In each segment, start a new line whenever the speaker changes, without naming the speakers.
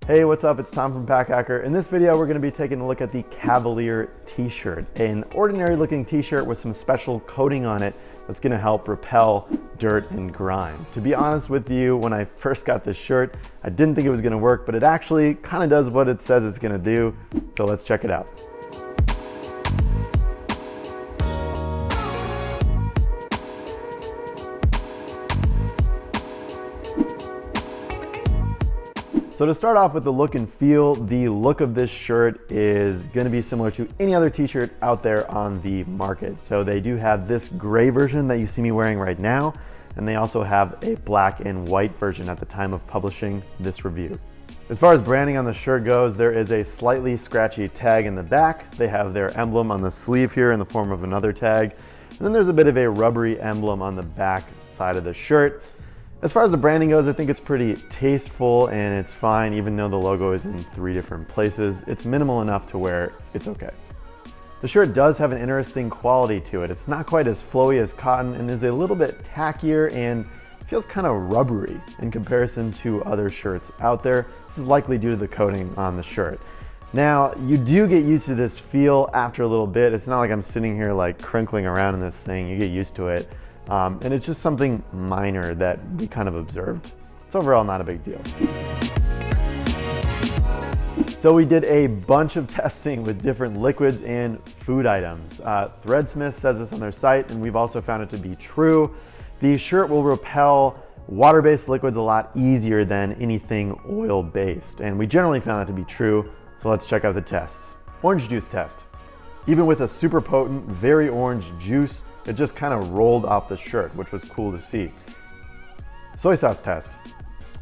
Hey, what's up? It's Tom from Pack Hacker. In this video, we're going to be taking a look at the Cavalier t-shirt, an ordinary looking t-shirt with some special coating on it that's going to help repel dirt and grime. To be honest with you, when I first got this shirt, I didn't think it was going to work, but it actually kind of does what it says it's going to do. So let's check it out. So to start off with the look and feel, the look of this shirt is gonna be similar to any other t-shirt out there on the market. So they do have this gray version that you see me wearing right now, and they also have a black and white version at the time of publishing this review. As far as branding on the shirt goes, there is a slightly scratchy tag in the back. They have their emblem on the sleeve here in the form of another tag. And then there's a bit of a rubbery emblem on the back side of the shirt. As far as the branding goes, I think it's pretty tasteful and it's fine, even though the logo is in 3 different places. It's minimal enough to where it's okay. The shirt does have an interesting quality to it. It's not quite as flowy as cotton and is a little bit tackier and feels kind of rubbery in comparison to other shirts out there. This is likely due to the coating on the shirt. Now, you do get used to this feel after a little bit. It's not like I'm sitting here like crinkling around in this thing. You get used to it. And it's just something minor that we kind of observed. It's overall not a big deal. So we did a bunch of testing with different liquids and food items. Threadsmiths says this on their site, and we've also found it to be true. The shirt will repel water-based liquids a lot easier than anything oil-based, and we generally found that to be true. So let's check out the tests. Orange juice test. Even with a super potent, very orange juice, it just kind of rolled off the shirt, which was cool to see. Soy sauce test.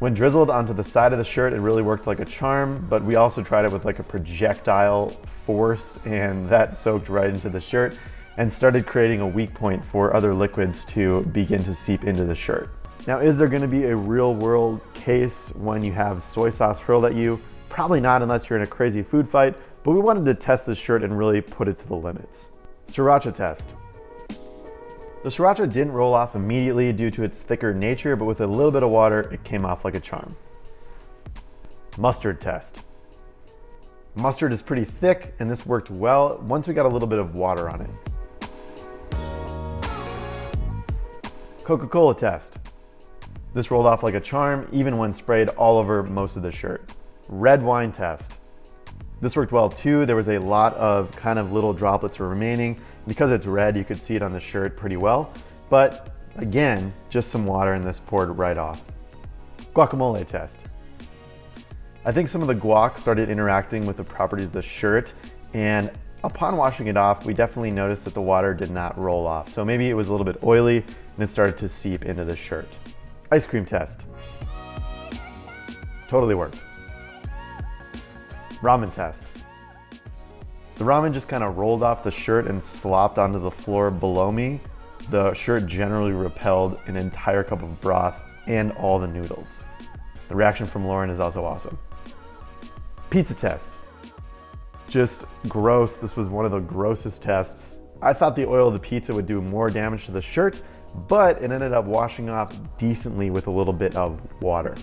When drizzled onto the side of the shirt, it really worked like a charm, but we also tried it with like a projectile force, and that soaked right into the shirt and started creating a weak point for other liquids to begin to seep into the shirt. Now, is there gonna be a real world case when you have soy sauce hurled at you? Probably not unless you're in a crazy food fight, but we wanted to test this shirt and really put it to the limits. Sriracha test. The sriracha didn't roll off immediately due to its thicker nature, but with a little bit of water, it came off like a charm. Mustard test. Mustard is pretty thick, and this worked well once we got a little bit of water on it. Coca-Cola test. This rolled off like a charm, even when sprayed all over most of the shirt. Red wine test. This worked well too. There was a lot of kind of little droplets remaining. Because it's red, you could see it on the shirt pretty well. But again, just some water and this poured right off. Guacamole test. I think some of the guac started interacting with the properties of the shirt, and upon washing it off, we definitely noticed that the water did not roll off. So maybe it was a little bit oily and it started to seep into the shirt. Ice cream test. Totally worked. Ramen test. The ramen just kind of rolled off the shirt and slopped onto the floor below me. The shirt generally repelled an entire cup of broth and all the noodles. The reaction from Lauren is also awesome. Pizza test. Just gross. This was one of the grossest tests. I thought the oil of the pizza would do more damage to the shirt, but it ended up washing off decently with a little bit of water.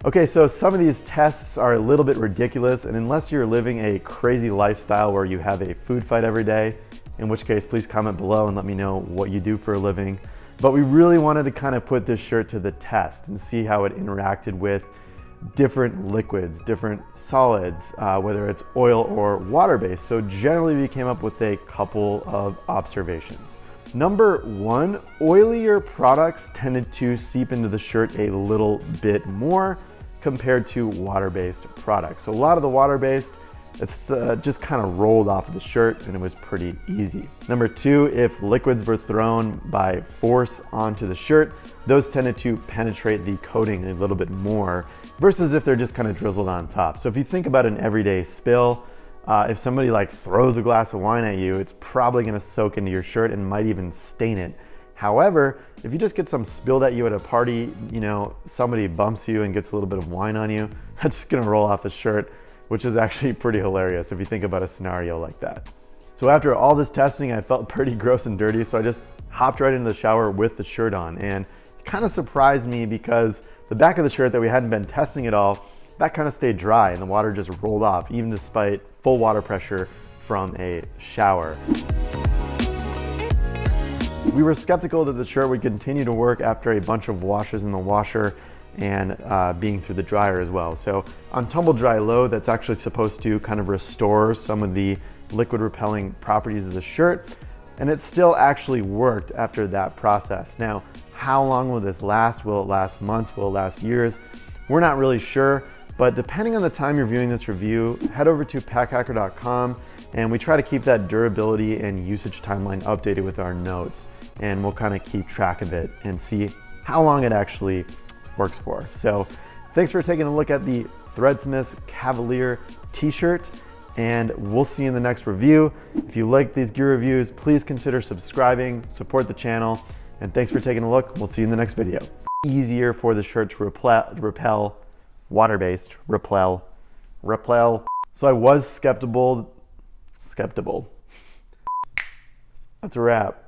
Okay, so some of these tests are a little bit ridiculous, and unless you're living a crazy lifestyle where you have a food fight every day, in which case please comment below and let me know what you do for a living. But we really wanted to kind of put this shirt to the test and see how it interacted with different liquids, different solids, whether it's oil or water-based. So generally we came up with a couple of observations. Number 1, oilier products tended to seep into the shirt a little bit more compared to water-based products. So a lot of the water-based, it's just kind of rolled off of the shirt and it was pretty easy. Number 2, if liquids were thrown by force onto the shirt, those tended to penetrate the coating a little bit more versus if they're just kind of drizzled on top. So if you think about an everyday spill, if somebody like throws a glass of wine at you, it's probably gonna soak into your shirt and might even stain it. However, if you just get some spilled at you at a party, you know, somebody bumps you and gets a little bit of wine on you, that's just gonna roll off the shirt, which is actually pretty hilarious if you think about a scenario like that. So after all this testing, I felt pretty gross and dirty, so I just hopped right into the shower with the shirt on, and it kind of surprised me because The back of the shirt that we hadn't been testing at all, that kind of stayed dry and the water just rolled off, even despite full water pressure from a shower. We were skeptical that the shirt would continue to work after a bunch of washes in the washer and being through the dryer as well. So on tumble dry low, that's actually supposed to kind of restore some of the liquid repelling properties of the shirt, and it still actually worked after that process. Now, how long will this last? Will it last months? Will it last years? We're not really sure, but depending on the time you're viewing this review, head over to packhacker.com, and we try to keep that durability and usage timeline updated with our notes, and we'll kind of keep track of it and see how long it actually works for. So thanks for taking a look at the Threadsmiths Cavalier t-shirt, and we'll see you in the next review. If you like these gear reviews, please consider subscribing, support the channel, and thanks for taking a look. We'll see you in the next video. Easier for the shirt to repel, water-based, repel. So I was skeptical. That's a wrap.